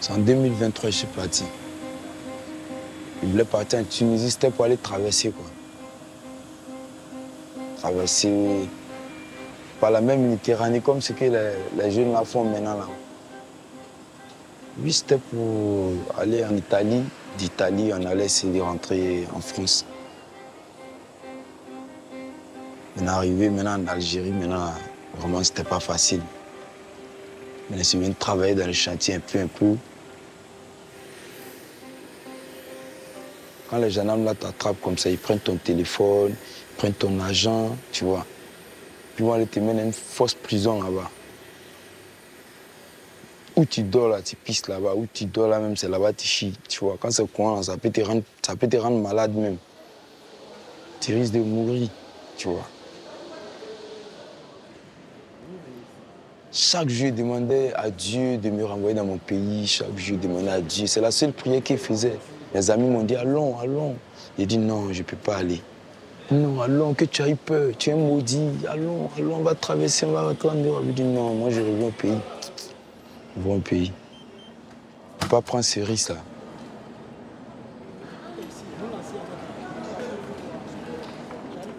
C'est en 2023 que je suis parti. Je voulais partir en Tunisie, c'était pour aller traverser, quoi. Traverser par la même Méditerranée comme ce que les jeunes là font maintenant là. Oui, c'était pour aller en Italie. D'Italie, on allait essayer de rentrer en France. On est arrivé maintenant en Algérie, maintenant, vraiment, c'était pas facile. Mais je suis venu travailler dans le chantier un peu. Quand les gendarmes là t'attrapent comme ça, ils prennent ton téléphone, ils prennent ton argent, tu vois. Puis ils vont aller te mettre dans une fausse prison là-bas. Où tu dors là, tu pisses là-bas. Où tu dors là même, c'est là-bas tu chies, tu vois. Quand c'est courant, ça peut te rendre malade même. Tu risques de mourir, tu vois. Chaque jour, je demandais à Dieu de me renvoyer dans mon pays. Chaque jour, je demandais à Dieu. C'est la seule prière qu'il faisait. Mes amis m'ont dit, allons, allons. J'ai dit, non, je ne peux pas aller. Non, allons, que tu as eu peur, tu es maudit. Allons, allons, on va traverser, on va rentrer en Europe. J'ai dit, non, moi, je reviens au pays. Je reviens au pays. Je ne peux pas prendre ce risque-là.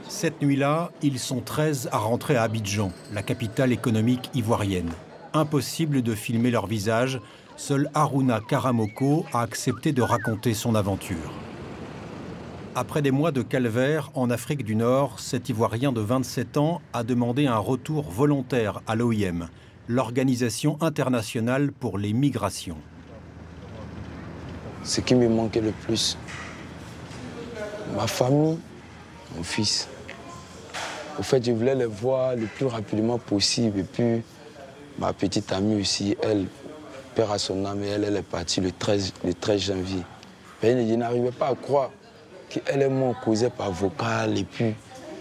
Cette nuit-là, ils sont 13 à rentrer à Abidjan, la capitale économique ivoirienne. Impossible de filmer leur visage, seul Harouna Karamoko a accepté de raconter son aventure. Après des mois de calvaire en Afrique du Nord, cet Ivoirien de 27 ans a demandé un retour volontaire à l'OIM, l'Organisation internationale pour les migrations. Ce qui me manquait le plus, ma famille, mon fils. Au fait, je voulais les voir le plus rapidement possible. Et puis, ma petite amie aussi, elle, père à son âme, elle est partie le 13 janvier. Et je n'arrivais pas à croire qu'elle et moi, on causait par vocal. Et puis,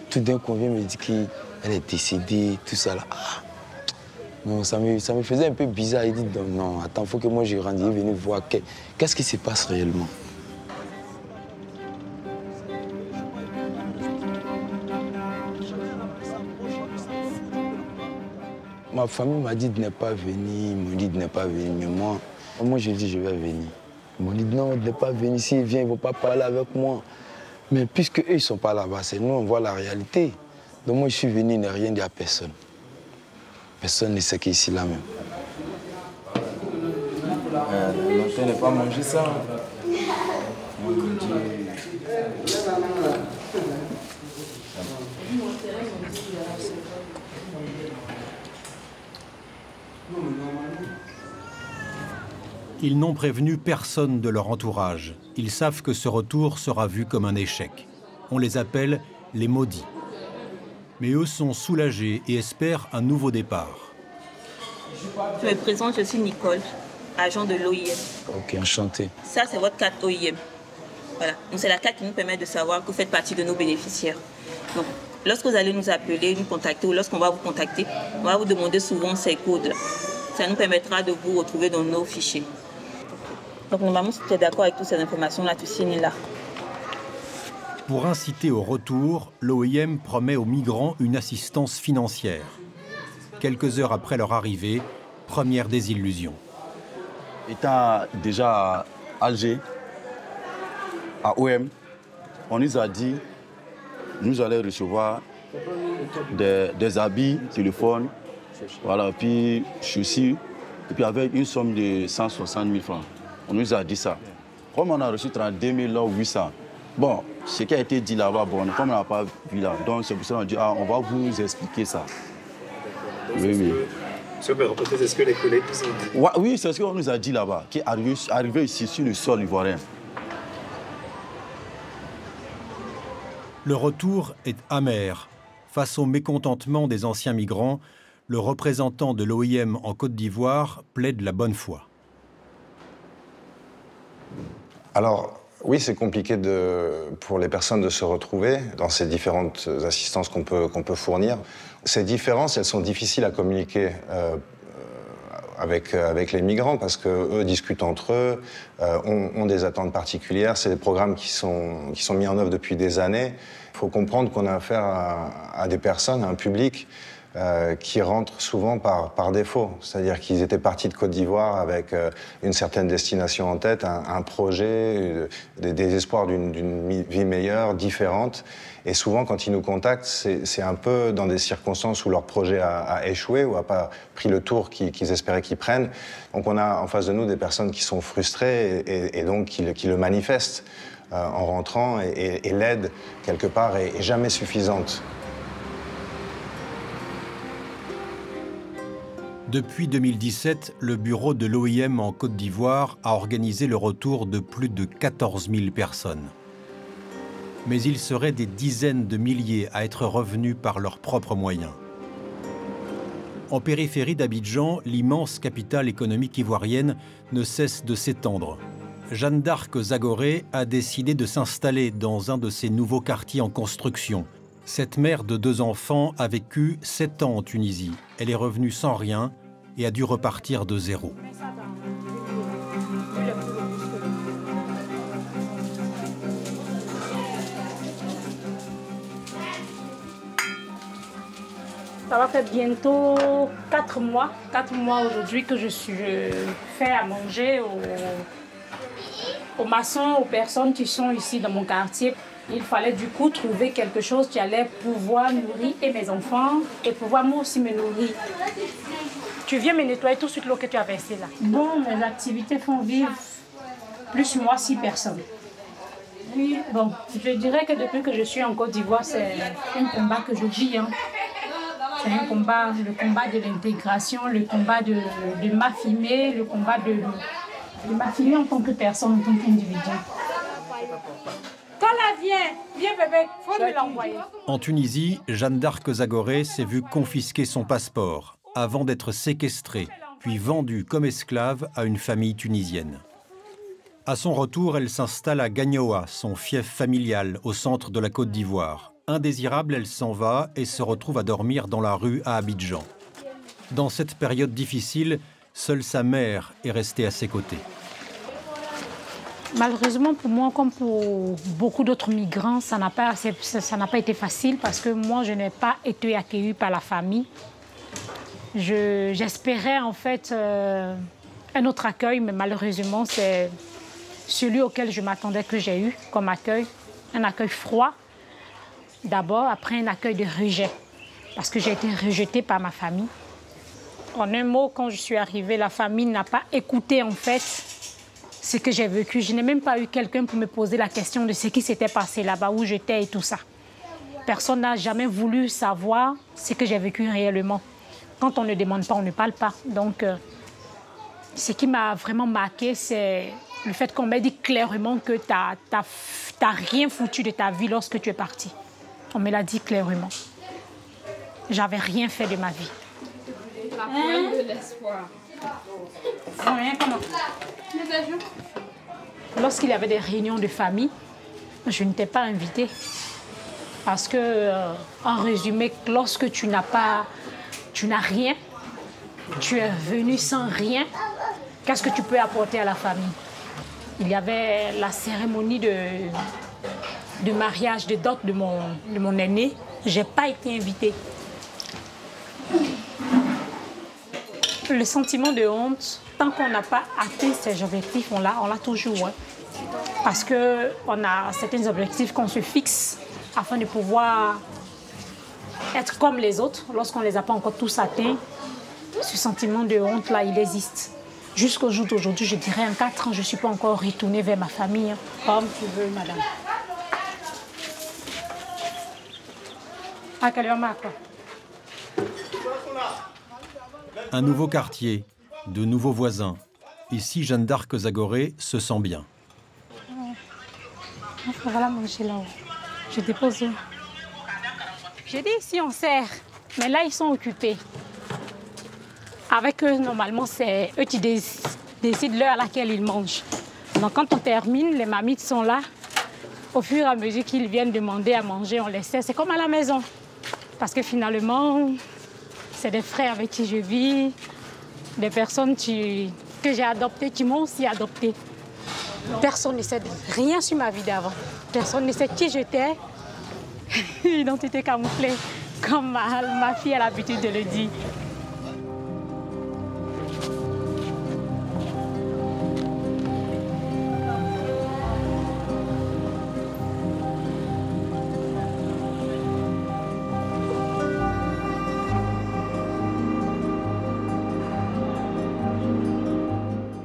tout d'un coup, on vient me dire qu'elle est décédée, tout ça là. Ah. Non, ça me faisait un peu bizarre. Il dit, non, attends, il faut que moi je rentre, venir voir qu'est-ce qui se passe réellement. Ma famille m'a dit de ne pas venir, ils m'ont dit de ne pas venir, mais moi j'ai dit je vais venir. Ils m'ont dit non, de ne pas venir, s'ils viennent, ils ne vont pas parler avec moi. Mais puisque eux, ils ne sont pas là-bas, c'est nous, on voit la réalité. Donc moi je suis venu, il n'y a rien dit à personne. Personne ne sait qu'ici là même. L'hôtel n'est pas mangé ça. Ils n'ont prévenu personne de leur entourage. Ils savent que ce retour sera vu comme un échec. On les appelle les maudits. Mais eux sont soulagés et espèrent un nouveau départ. Je me présente, je suis Nicole, agent de l'OIM. Ok, enchanté. Ça, c'est votre carte OIM. Voilà. Donc, c'est la carte qui nous permet de savoir que vous faites partie de nos bénéficiaires. Donc, lorsque vous allez nous appeler, nous contacter, ou lorsqu'on va vous contacter, on va vous demander souvent ces codes-là. Ça nous permettra de vous retrouver dans nos fichiers. Donc, normalement, si tu es d'accord avec toutes ces informations-là, tu signes là. Pour inciter au retour, l'OIM promet aux migrants une assistance financière. Quelques heures après leur arrivée, première désillusion. Étant déjà à Alger, à OM, on nous a dit nous allons recevoir des habits, téléphones, voilà, puis chaussures, et puis avec une somme de 160 000 francs. On nous a dit ça. Comme on a reçu 32 800, bon, ce qui a été dit là-bas, bon, comme on n'a pas vu là, donc c'est pour ça qu'on a dit, ah, on va vous expliquer ça. Oui. C'est ce que les collègues vous ont dit. Ouais, oui, c'est ce qu'on nous a dit là-bas, qui est arrivé ici sur le sol ivoirien. Le retour est amer. Face au mécontentement des anciens migrants, le représentant de l'OIM en Côte d'Ivoire plaide la bonne foi. Alors, oui, c'est compliqué pour les personnes de se retrouver dans ces différentes assistances qu'on peut fournir. Ces différences, elles sont difficiles à communiquer avec les migrants parce qu'eux discutent entre eux, ont des attentes particulières. C'est des programmes qui sont mis en œuvre depuis des années. Il faut comprendre qu'on a affaire à des personnes, à un public qui rentrent souvent par défaut. C'est-à-dire qu'ils étaient partis de Côte d'Ivoire avec une certaine destination en tête, un projet, des espoirs d'une vie meilleure, différente. Et souvent, quand ils nous contactent, c'est un peu dans des circonstances où leur projet a échoué ou n'a pas pris le tour qu'ils espéraient qu'il prenne. Donc on a en face de nous des personnes qui sont frustrées et donc qui le manifestent en rentrant. Et l'aide, quelque part, est jamais suffisante. Depuis 2017, le bureau de l'OIM en Côte d'Ivoire a organisé le retour de plus de 14 000 personnes. Mais il serait des dizaines de milliers à être revenus par leurs propres moyens. En périphérie d'Abidjan, l'immense capitale économique ivoirienne ne cesse de s'étendre. Jeanne d'Arc Zagoré a décidé de s'installer dans un de ces nouveaux quartiers en construction. Cette mère de 2 enfants a vécu 7 ans en Tunisie. Elle est revenue sans rien et a dû repartir de zéro. Ça va faire bientôt 4 mois aujourd'hui que je fais à manger aux maçons, aux personnes qui sont ici dans mon quartier. Il fallait du coup trouver quelque chose qui allait pouvoir nourrir et mes enfants et pouvoir moi aussi me nourrir. Tu viens me nettoyer tout de suite l'eau que tu as versée là. Bon, mes activités font vivre plus moi 6 personnes. Oui, bon, je dirais que depuis que je suis en Côte d'Ivoire, c'est un combat que je vis. C'est un combat, le combat de l'intégration, le combat de m'affirmer, le combat de m'affirmer en tant que personne, en tant qu'individu. Quand la viens bébé, faut me l'envoyer. En Tunisie, Jeanne d'Arc Zagoré s'est vue confisquer son passeport avant d'être séquestrée, puis vendue comme esclave à une famille tunisienne. À son retour, elle s'installe à Gagnoa, son fief familial, au centre de la Côte d'Ivoire. Indésirable, elle s'en va et se retrouve à dormir dans la rue à Abidjan. Dans cette période difficile, seule sa mère est restée à ses côtés. Malheureusement pour moi, comme pour beaucoup d'autres migrants, ça n'a pas été facile parce que moi, je n'ai pas été accueillie par la famille. J'espérais en fait un autre accueil, mais malheureusement, c'est celui auquel je m'attendais que j'ai eu comme accueil. Un accueil froid, d'abord, après un accueil de rejet, parce que j'ai été rejetée par ma famille. En un mot, quand je suis arrivée, la famille n'a pas écouté en fait ce que j'ai vécu. Je n'ai même pas eu quelqu'un pour me poser la question de ce qui s'était passé là-bas, où j'étais et tout ça. Personne n'a jamais voulu savoir ce que j'ai vécu réellement. Quand on ne demande pas, on ne parle pas. Donc, ce qui m'a vraiment marqué, c'est le fait qu'on m'ait dit clairement que tu n'as rien foutu de ta vie lorsque tu es parti. On me l'a dit clairement. J'avais rien fait de ma vie. La pointe de l'espoir. Rien comment? Lorsqu'il y avait des réunions de famille, je n'étais pas invitée. Parce que, en résumé, lorsque tu n'as rien, tu es venu sans rien, qu'est-ce que tu peux apporter à la famille? Il y avait la cérémonie de mariage, de dot de mon aîné. Je n'ai pas été invitée. Le sentiment de honte, tant qu'on n'a pas atteint ces objectifs, on l'a toujours. Hein. Parce qu'on a certains objectifs qu'on se fixe afin de pouvoir être comme les autres. Lorsqu'on ne les a pas encore tous atteints, ce sentiment de honte-là, il existe. Jusqu'au jour d'aujourd'hui, je dirais, en 4 ans, je ne suis pas encore retournée vers ma famille. Hein. Comme tu veux, madame. Ah, quelle heure quoi? Un nouveau quartier, de nouveaux voisins. Ici, Jeanne d'Arc Zagoré se sent bien. Voilà manger là-haut. Je dépose. J'ai dit ici on sert, mais là ils sont occupés. Avec eux, normalement, c'est eux qui décident l'heure à laquelle ils mangent. Donc quand on termine, les mamites sont là. Au fur et à mesure qu'ils viennent demander à manger, on les sert. C'est comme à la maison. Parce que finalement, c'est des frères avec qui je vis, des personnes que j'ai adoptées, qui m'ont aussi adoptée. Personne ne sait rien sur ma vie d'avant. Personne ne sait qui j'étais. Identité camouflée. comme ma fille a l'habitude de le dire.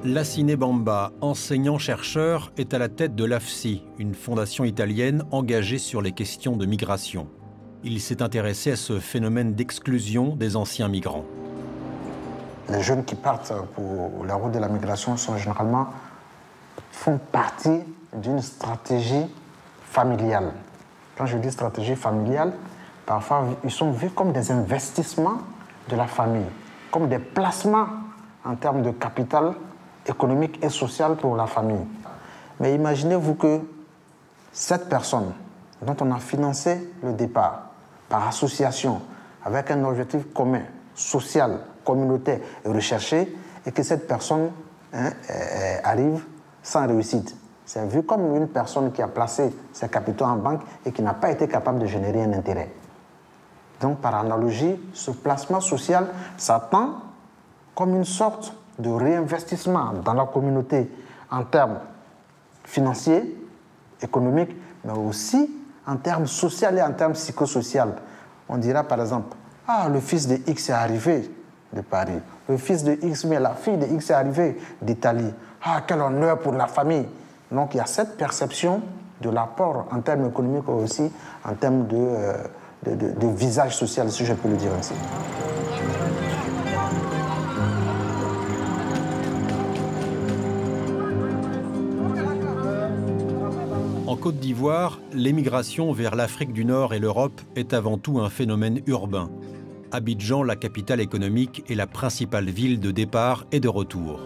Lassine Bamba, enseignant-chercheur, est à la tête de l'AFSI, une fondation italienne engagée sur les questions de migration. Il s'est intéressé à ce phénomène d'exclusion des anciens migrants. Les jeunes qui partent pour la route de la migration font partie d'une stratégie familiale. Quand je dis stratégie familiale, parfois ils sont vus comme des investissements de la famille, comme des placements en termes de capital économique et social pour la famille. Mais imaginez-vous que cette personne dont on a financé le départ par association avec un objectif commun, social, communautaire et recherché, et que cette personne arrive sans réussite. C'est vu comme une personne qui a placé ses capitaux en banque et qui n'a pas été capable de générer un intérêt. Donc, par analogie, ce placement social s'attend comme une sorte de réinvestissement dans la communauté en termes financiers, économiques, mais aussi en termes sociaux et en termes psychosociaux. On dira par exemple, ah, le fils de X est arrivé de Paris, le fils de X, mais la fille de X est arrivée d'Italie. Ah, quel honneur pour la famille. Donc il y a cette perception de l'apport en termes économiques aussi, en termes de visage social, si je peux le dire ainsi. En Côte d'Ivoire, l'émigration vers l'Afrique du Nord et l'Europe est avant tout un phénomène urbain. Abidjan, la capitale économique, est la principale ville de départ et de retour.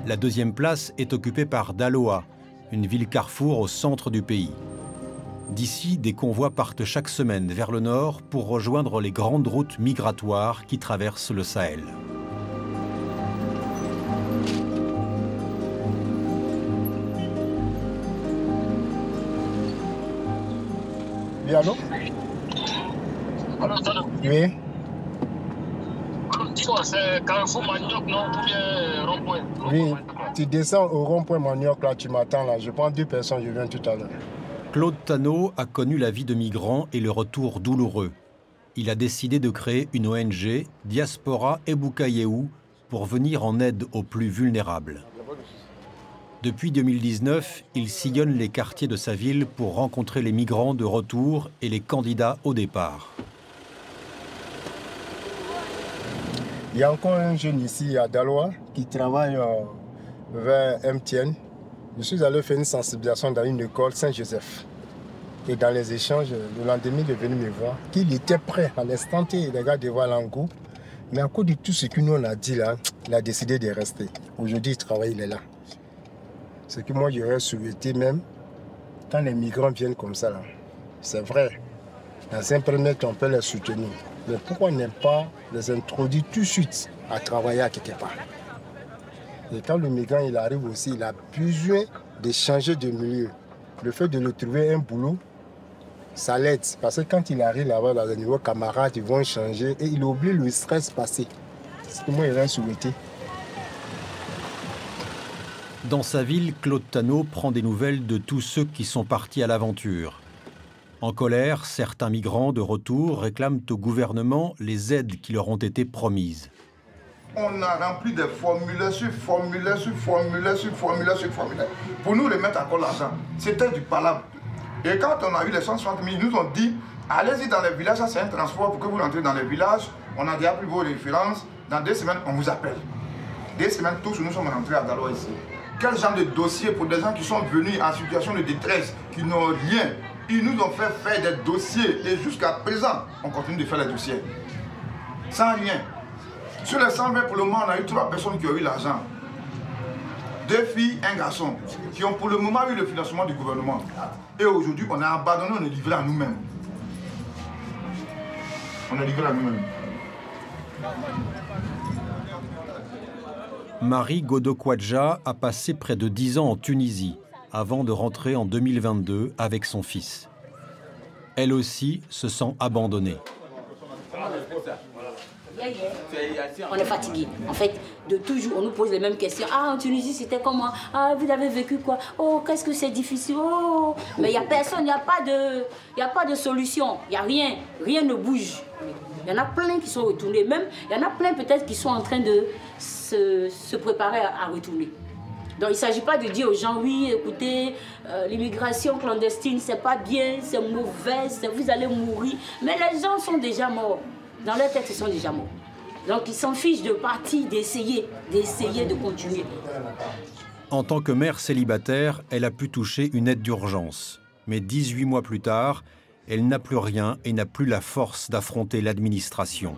La deuxième place est occupée par Daloa, une ville carrefour au centre du pays. D'ici, des convois partent chaque semaine vers le nord pour rejoindre les grandes routes migratoires qui traversent le Sahel. Oui, allô? Oui. Dis-moi, c'est Carrefour Manioc, non? Ou bien rond-point? Oui, tu descends au rond-point Manioc, là, tu m'attends, là. Je prends 2 personnes, je viens tout à l'heure. Claude Tano a connu la vie de migrant et le retour douloureux. Il a décidé de créer une ONG, Diaspora Eboukayehu, pour venir en aide aux plus vulnérables. Depuis 2019, il sillonne les quartiers de sa ville pour rencontrer les migrants de retour et les candidats au départ. Il y a encore un jeune ici à Daloa qui travaille vers MTN. Je suis allé faire une sensibilisation dans une école Saint-Joseph. Et dans les échanges, le lendemain, il est venu me voir qu'il était prêt à l'instant T, les gars, de voir en groupe. Mais à cause de tout ce que nous on a dit là, il a décidé de rester. Aujourd'hui, il travaille, il est là. Ce que moi j'aurais souhaité même, quand les migrants viennent comme ça, c'est vrai, dans un premier temps, on peut les soutenir. Mais pourquoi ne pas les introduire tout de suite à travailler à quelque part? Et quand le migrant il arrive aussi, il a besoin de changer de milieu. Le fait de lui trouver un boulot, ça l'aide. Parce que quand il arrive là-bas, dans les nouveaux camarades, ils vont changer et il oublie le stress passé. C'est ce que moi j'aurais souhaité. Dans sa ville, Claude Tano prend des nouvelles de tous ceux qui sont partis à l'aventure. En colère, certains migrants de retour réclament au gouvernement les aides qui leur ont été promises. On a rempli des formulaires sur formulaires sur formulaires sur formulaires sur formulaires pour nous remettre encore l'argent. C'était du palabre. Et quand on a eu les 160 000, ils nous ont dit allez-y dans les villages, ça c'est un transport pour que vous rentrez dans les villages. On a déjà pris vos références. Dans 2 semaines, on vous appelle. 2 semaines, tous nous sommes rentrés à Daloa ici. Quel genre de dossier pour des gens qui sont venus en situation de détresse, qui n'ont rien? Ils nous ont fait faire des dossiers et jusqu'à présent, on continue de faire les dossiers. Sans rien. Sur les 120 pour le moment, on a eu 3 personnes qui ont eu l'argent. 2 filles, 1 garçon, qui ont pour le moment eu le financement du gouvernement. Et aujourd'hui, on a abandonné, on est livré à nous-mêmes. On est livré à nous-mêmes. Marie Godokwadja a passé près de 10 ans en Tunisie, avant de rentrer en 2022 avec son fils. Elle aussi se sent abandonnée. On est fatigué. En fait, de toujours, on nous pose les mêmes questions. Ah, en Tunisie, c'était comment? Ah, vous avez vécu quoi? Oh, qu'est-ce que c'est difficile? Oh, mais il n'y a personne, il n'y a pas de solution. Il n'y a rien. Rien ne bouge. Il y en a plein qui sont retournés. Même, il y en a plein peut-être qui sont en train de se préparer à retourner. Donc il ne s'agit pas de dire aux gens, oui, écoutez, l'immigration clandestine, c'est pas bien, c'est mauvais, vous allez mourir. Mais les gens sont déjà morts. Dans leur tête, ils sont déjà morts. Donc ils s'en fichent de partir, d'essayer de continuer. En tant que mère célibataire, elle a pu toucher une aide d'urgence. Mais 18 mois plus tard, elle n'a plus rien et n'a plus la force d'affronter l'administration.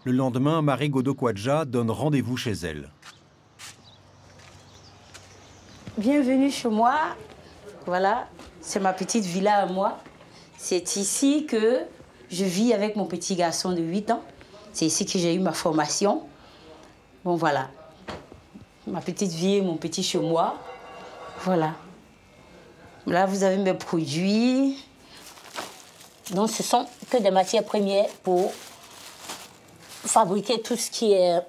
Le lendemain, Marie Godokwadja donne rendez-vous chez elle. Bienvenue chez moi. Voilà, c'est ma petite villa à moi. C'est ici que je vis avec mon petit garçon de 8 ans. C'est ici que j'ai eu ma formation. Bon, voilà. Ma petite vie, mon petit chez moi. Voilà. Là, vous avez mes produits. Donc, ce sont que des matières premières pour fabriquer tout ce qui est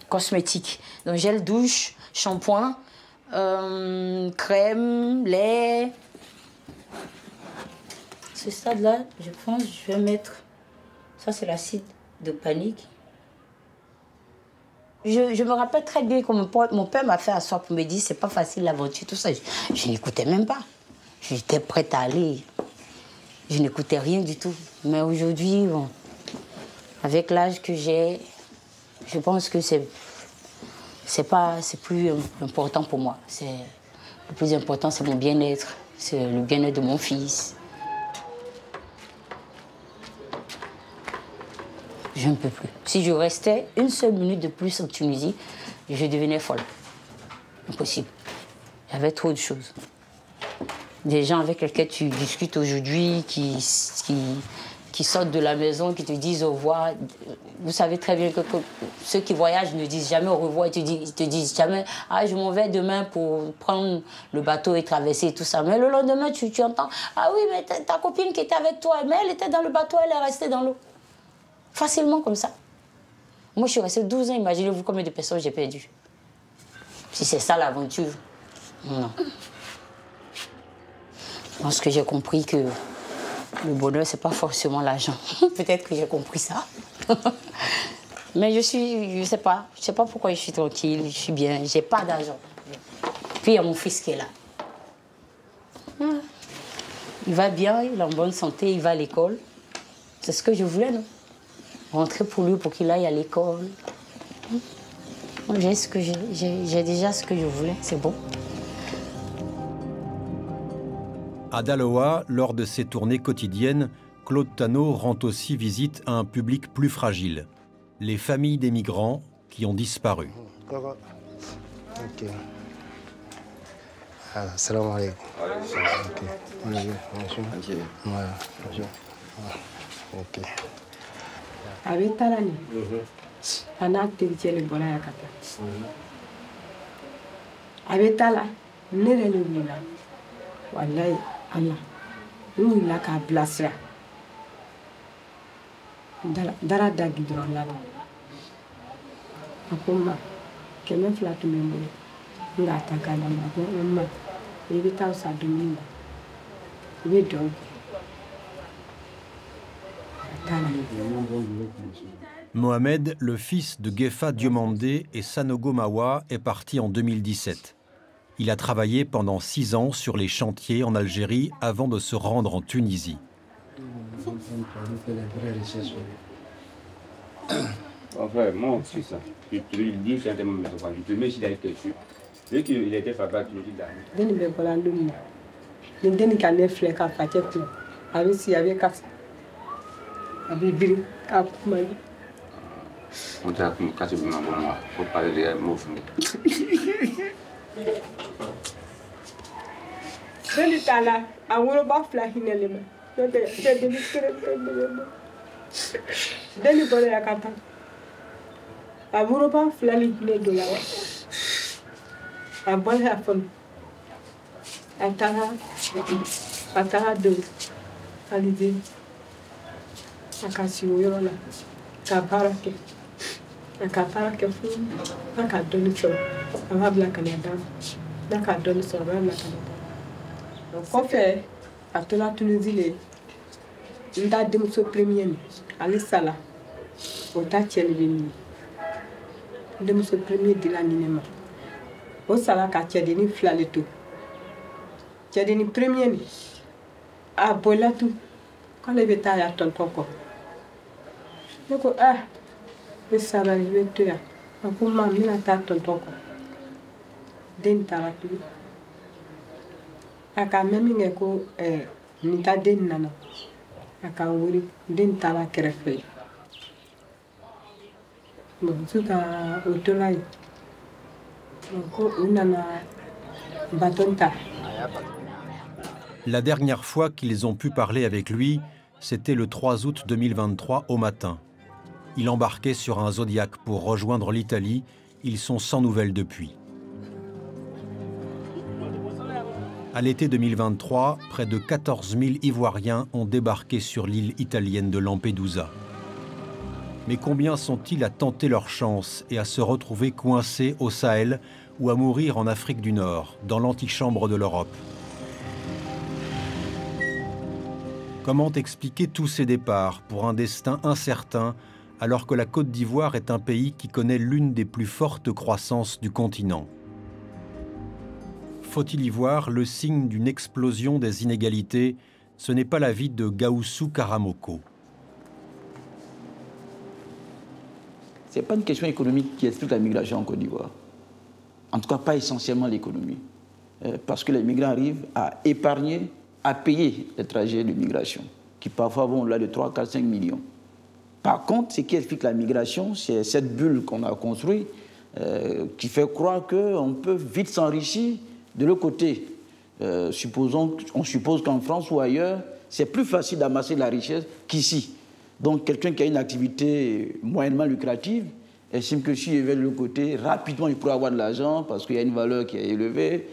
cosmétique. Donc, gel douche, shampoing, crème, lait. Ce stade-là, je pense, je vais mettre... Ça, c'est l'acide de panique. Je me rappelle très bien que mon père m'a fait asseoir pour me dire c'est pas facile l'aventure, tout ça. Je n'écoutais même pas. J'étais prête à aller. Je n'écoutais rien du tout. Mais aujourd'hui, bon, avec l'âge que j'ai, je pense que c'est plus important pour moi. Le plus important, c'est mon bien-être. C'est le bien-être de mon fils. Je ne peux plus. Si je restais une seule minute de plus en Tunisie, je devenais folle. Impossible. Il y avait trop de choses. Des gens avec lesquels tu discutes aujourd'hui, qui sortent de la maison, qui te disent au revoir. Vous savez très bien que ceux qui voyagent ne disent jamais au revoir. Ils te disent jamais « Ah, je m'en vais demain pour prendre le bateau et traverser et tout ça. » Mais le lendemain, tu entends « Ah oui, mais ta copine qui était avec toi, mais elle était dans le bateau, elle est restée dans l'eau. » Facilement comme ça. Moi, je suis restée 12 ans. Imaginez-vous combien de personnes j'ai perdues. Si c'est ça l'aventure, non. Je pense que j'ai compris que le bonheur, c'est pas forcément l'argent. Peut-être que j'ai compris ça. Mais je sais pas pourquoi je suis tranquille, je suis bien, j'ai pas d'argent. Puis il y a mon fils qui est là. Il va bien, il est en bonne santé, il va à l'école. C'est ce que je voulais, non? Rentrer pour lui, pour qu'il aille à l'école. J'ai déjà ce que je voulais, c'est bon. À Daloa, lors de ses tournées quotidiennes, Claude Tano rend aussi visite à un public plus fragile, les familles des migrants qui ont disparu. Ok. Salam alaikum. Ok. A bɛ taara nin a n'a terikɛ le bɔra yan ka taa a bɛ taa la ne yɛrɛ le wulila walayi ala ne wulila k'a bilasira dara da gidɔrɔn la a ko n ma 200 tun bɛ n bolo n k'a ta k'a d'a ma a ko n ma i bɛ taa sa dumuni na i bɛ dɔn Mohamed, le fils de Gefa Diomandé et Sanogo Mawa, est parti en 2017. Il a travaillé pendant 6 ans sur les chantiers en Algérie avant de se rendre en Tunisie. Enfin, moi aussi, ça. Je te le dis, c'est un témoin, je te mets s'il a été dessus. Dès qu'il était papa, tu me dis on t'a cassé pour moi, pour parler de mots. Deli tala a woloba fila hinɛlen ma n'o tɛ deli kelen ma deli bɔra yan ka taa a woloba fila ni hinɛ dɔ la wa a bɔra yan fɔlɔ a taara don Alizeri akasi o yɔrɔ la ka baara kɛ a ka baara kɛ fo n'a ka dɔnni sɔrɔ a b'a bila ka na d'a ma n'a ka dɔnni sɔrɔ a b'a bila ka na d'a ma o kɔfɛ a tora Tunisie le n ta denmuso premier nin ale sala o ta cɛ de bɛ nin ye denmuso premier dila nin ne ma o sala ka cɛdenni 2 le to cɛdenni premier nin a bolila tun k'ale bɛ taa y'a tonton kɔ ne ko ne sara i bɛ to yan a ko ma n bɛna taa tonton kɔ den taara tugun a ka mɛn min kɛ ko nin ta den nana a ka wuli den taara kɛrɛfɛ bon sisan o tora yen ko u nana baton ta. La dernière fois qu'ils ont pu parler avec lui, c'était le 3 août 2023 au matin. Il embarquait sur un Zodiac pour rejoindre l'Italie. Ils sont sans nouvelles depuis. À l'été 2023, près de 14 000 Ivoiriens ont débarqué sur l'île italienne de Lampedusa. Mais combien sont-ils à tenter leur chance et à se retrouver coincés au Sahel ou à mourir en Afrique du Nord, dans l'antichambre de l'Europe? Comment expliquer tous ces départs pour un destin incertain alors que la Côte d'Ivoire est un pays qui connaît l'une des plus fortes croissances du continent? Faut-il y voir le signe d'une explosion des inégalités? Ce n'est pas l'avis de Gaoussou Karamoko. Ce n'est pas une question économique qui explique la migration en Côte d'Ivoire. En tout cas, pas essentiellement l'économie. Parce que les migrants arrivent à épargner, à payer les trajets de migration, qui parfois vont au-delà de 3, 4, 5 millions. Par contre, ce qui explique la migration, c'est cette bulle qu'on a construite qui fait croire qu'on peut vite s'enrichir de l'autre côté. On suppose qu'en France ou ailleurs, c'est plus facile d'amasser de la richesse qu'ici. Donc quelqu'un qui a une activité moyennement lucrative estime que s'il va de l'autre côté, rapidement il pourra avoir de l'argent parce qu'il y a une valeur qui est élevée.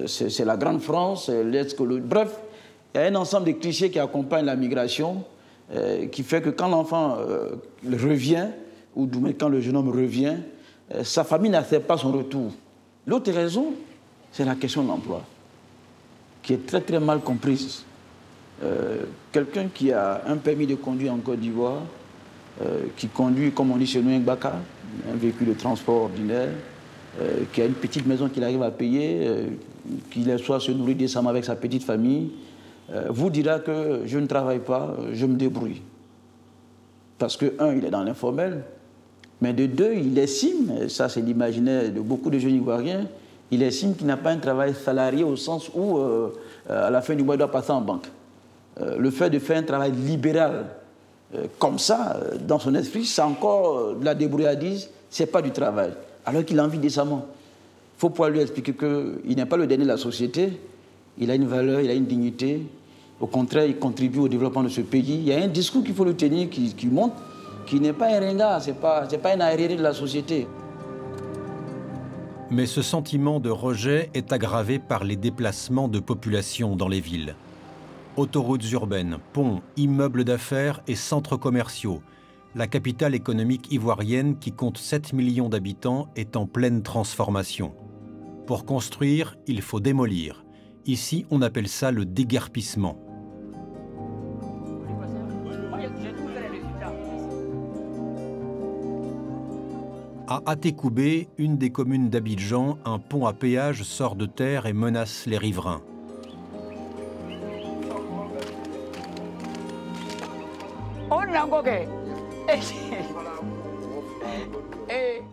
C'est la grande France, l'ex-colonie. Bref, il y a un ensemble de clichés qui accompagnent la migration qui fait que quand l'enfant revient, ou du moins quand le jeune homme revient, sa famille n'accepte pas son retour. L'autre raison, c'est la question de l'emploi, qui est très très mal comprise. Quelqu'un qui a un permis de conduire en Côte d'Ivoire, qui conduit, comme on dit chez nous, un baka, un véhicule de transport ordinaire, qui a une petite maison qu'il arrive à payer, qu'il soit se nourrir décemment avec sa petite famille, vous dira que je ne travaille pas, je me débrouille. Parce que, un, il est dans l'informel, mais de deux, il estime, et ça c'est l'imaginaire de beaucoup de jeunes Ivoiriens, il estime qu'il n'a pas un travail salarié au sens où, à la fin du mois, il doit passer en banque. Le fait de faire un travail libéral comme ça, dans son esprit, c'est encore de la débrouillardise, ce n'est pas du travail, alors qu'il en vit décemment. Il faut pouvoir lui expliquer qu'il n'est pas le dernier de la société, il a une valeur, il a une dignité, au contraire, il contribue au développement de ce pays. Il y a un discours qu'il faut lui tenir qui montre, qui n'est pas un ringard, ce n'est pas un arriéré de la société. Mais ce sentiment de rejet est aggravé par les déplacements de population dans les villes. Autoroutes urbaines, ponts, immeubles d'affaires et centres commerciaux. La capitale économique ivoirienne, qui compte 7 millions d'habitants, est en pleine transformation. Pour construire, il faut démolir. Ici, on appelle ça le déguerpissement. À Atekoubé, une des communes d'Abidjan, un pont à péage sort de terre et menace les riverains.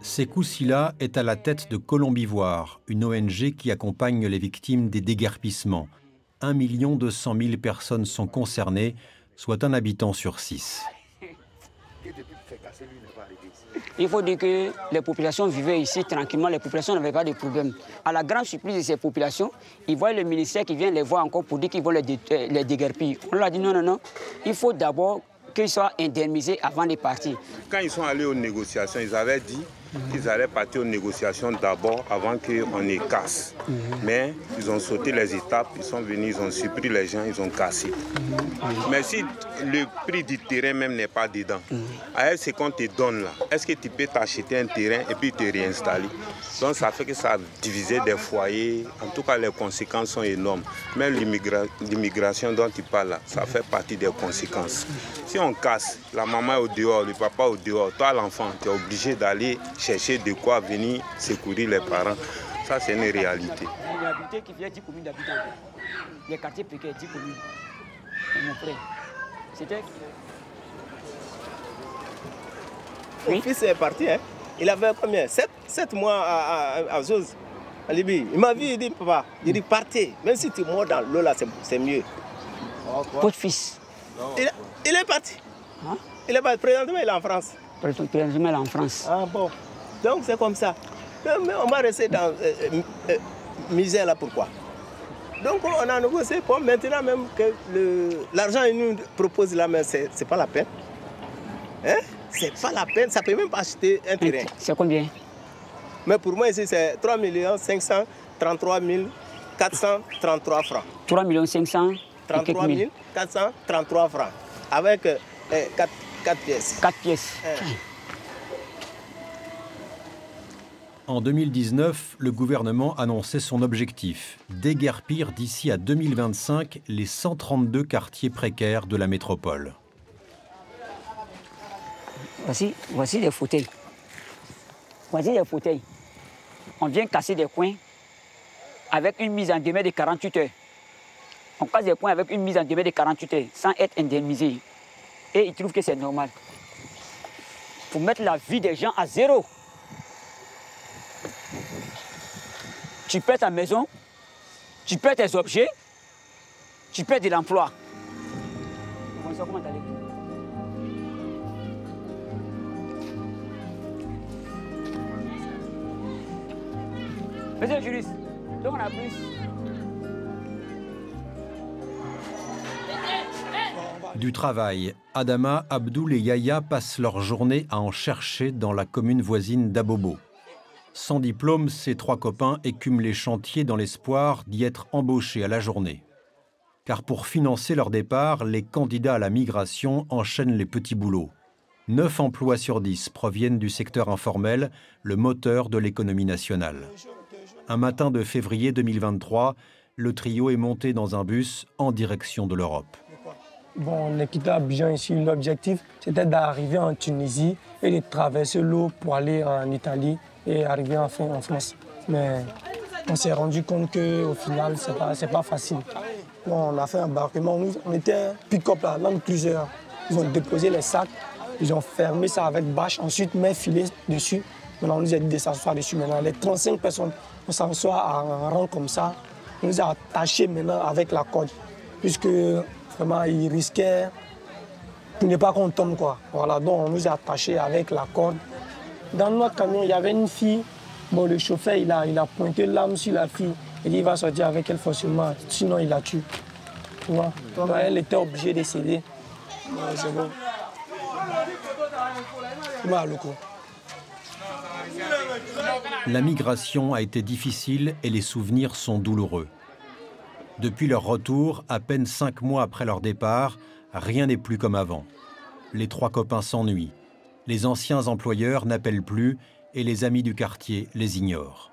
Sékou Sylla est à la tête de Colombivoire, une ONG qui accompagne les victimes des déguerpissements. 1 200 000 personnes sont concernées, soit un habitant sur 6. Il faut dire que les populations vivaient ici tranquillement, les populations n'avaient pas de problème. À la grande surprise de ces populations, ils voient le ministère qui vient les voir encore pour dire qu'ils vont les déguerpir. On leur a dit non, non, non, il faut d'abord qu'ils soient indemnisés avant de partir. Quand ils sont allés aux négociations, ils avaient dit qu'ils allaient partir aux négociations d'abord avant qu'on ne casse. Mais ils ont sauté les étapes, ils sont venus, ils ont surpris les gens, ils ont cassé. Mais si le prix du terrain même n'est pas dedans, à ce qu'on te donne là, est-ce que tu peux t'acheter un terrain et puis te réinstaller? Donc ça fait que ça a divisé des foyers. En tout cas, les conséquences sont énormes. Même l'immigration dont tu parles là, ça fait partie des conséquences. Si on casse, la maman est au dehors, le papa au dehors, toi l'enfant, tu es obligé d'aller chercher de quoi venir secourir les parents. Ça, c'est une réalité. Il y a habité qui fait 10 communes d'habitants. Les quartiers précaires, 10 communes. Mon frère. C'était... Mon fils est parti, hein. Il avait combien? 7 mois à Zouz, en Libye. Il m'a vu, il dit, papa, il dit, partez. Même si tu mords dans l'eau là, c'est mieux. Votre fils? Il est parti. Hein? Il est parti. Présentement, il est en France. Présentement, il est en France. Ah bon. Donc c'est comme ça. Mais on va rester dans misère là, pourquoi? Donc on a négocié pour maintenant même que l'argent qu'il nous propose là, mais c'est pas la peine. Hein? C'est pas la peine, ça peut même pas acheter un terrain. C'est combien? Mais pour moi ici c'est 3 533 433 francs. 3 500 33 433 francs. Avec 4 pièces. 4 pièces. En 2019, le gouvernement annonçait son objectif, déguerpir d'ici à 2025 les 132 quartiers précaires de la métropole. Voici les fauteuils. Voici les fauteuils. On vient casser des coins avec une mise en demeure de 48 heures. On casse des coins avec une mise en demeure de 48 heures sans être indemnisé. Et ils trouvent que c'est normal. Pour mettre la vie des gens à zéro. Tu perds ta maison, tu perds tes objets, tu perds de l'emploi. Comment allez-vous? Monsieur le juriste, donc on a plus. Du travail, Adama, Abdoul et Yaya passent leur journée à en chercher dans la commune voisine d'Abobo. Sans diplôme, ces 3 copains écument les chantiers dans l'espoir d'y être embauchés à la journée. Car pour financer leur départ, les candidats à la migration enchaînent les petits boulots. 9 emplois sur 10 proviennent du secteur informel, le moteur de l'économie nationale. Un matin de février 2023, le trio est monté dans un bus en direction de l'Europe. Bon, on est quitté Abidjan ici. L'objectif, c'était d'arriver en Tunisie et de traverser l'eau pour aller en Italie et arriver enfin en France. Mais on s'est rendu compte qu'au final, c'est pas facile. Bon, on a fait un embarquement. On était pick-up là, dans plusieurs. Ils ont déposé les sacs, ils ont fermé ça avec bâche, ensuite mis filet dessus. Maintenant, on nous a dit de s'asseoir dessus. Maintenant, les 35 personnes, on s'assoit en rang comme ça. On nous a attachés maintenant avec la corde, puisque vraiment, ils risquaient pour ne pas qu'on tombe, quoi. Voilà, donc on nous a attachés avec la corde. Dans notre camion, il y avait une fille. Bon, le chauffeur, il a pointé l'arme sur la fille. Il dit qu'il va sortir avec elle forcément, sinon il la tue. Tu vois? Donc, elle était obligée de céder. C'est bon. La migration a été difficile et les souvenirs sont douloureux. Depuis leur retour, à peine 5 mois après leur départ, rien n'est plus comme avant. Les 3 copains s'ennuient. Les anciens employeurs n'appellent plus et les amis du quartier les ignorent.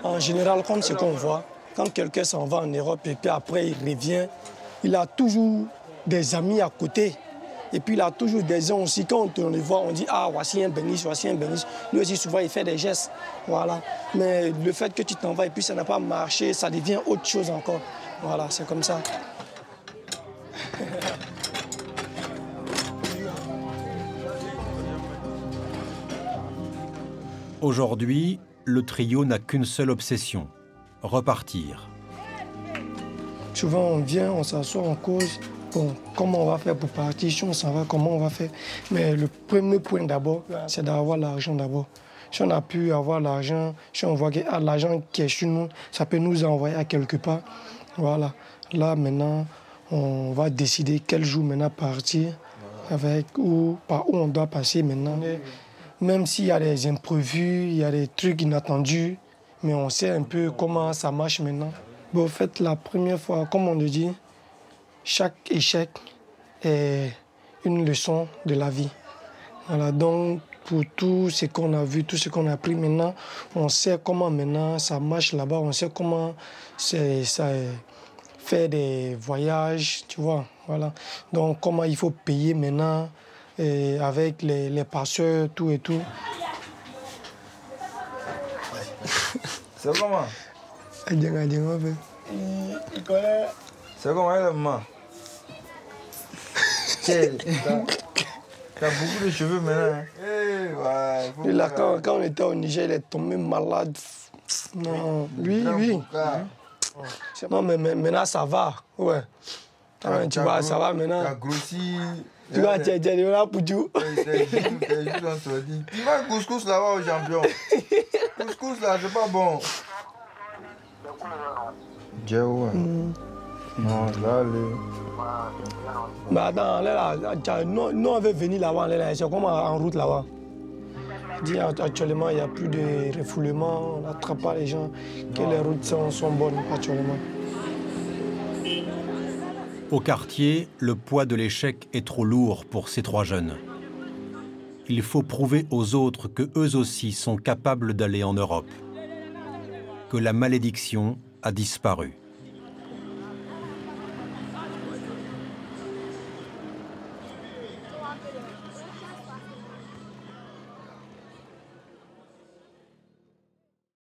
En général, comme ce qu'on voit, quand quelqu'un s'en va en Europe et puis après il revient, il a toujours des amis à côté. Et puis il a toujours des gens aussi, quand on les voit, on dit « Ah, voici un bénisse, voici un bénisse ». Lui aussi, souvent, il fait des gestes. Voilà. Mais le fait que tu t'en vas et puis ça n'a pas marché, ça devient autre chose encore. Voilà, c'est comme ça. Aujourd'hui, le trio n'a qu'une seule obsession, repartir. Souvent, on vient, on s'assoit, on cause. Bon, comment on va faire pour partir? Si on s'en va, comment on va faire? Mais le premier point d'abord, c'est d'avoir l'argent d'abord. Si on a pu avoir l'argent, si on voit que l'argent qui est chez nous, ça peut nous envoyer à quelque part. Voilà. Là, maintenant, on va décider quel jour maintenant partir. par où on doit passer maintenant. Même s'il y a des imprévus, il y a des trucs inattendus, mais on sait un peu comment ça marche maintenant. Bon, en fait, la première fois, comme on le dit, chaque échec est une leçon de la vie. Voilà, donc pour tout ce qu'on a vu, tout ce qu'on a appris maintenant, on sait comment maintenant ça marche là-bas, on sait comment ça faire des voyages, tu vois. Voilà. Donc comment il faut payer maintenant avec les passeurs, tout et tout. C'est comment? C'est comment elle est maman? T'as beaucoup de cheveux maintenant. Hein? Et là, quand on était au Niger, il est tombé malade. Non, lui. Non, mais maintenant ça va. Ouais. Tu vois, ça va maintenant. T'as grossi. Tu vois, tu es là pour tout. Tu vas couscous là-bas au champion. Couscous là, c'est pas bon. Non, là, mais attends, là, nous on veut venir là-bas, c'est comme en route là-bas. Actuellement, il n'y a plus de refoulement, on n'attrape pas les gens, que les routes sont bonnes actuellement. Au quartier, le poids de l'échec est trop lourd pour ces 3 jeunes. Il faut prouver aux autres qu'eux aussi sont capables d'aller en Europe, que la malédiction a disparu.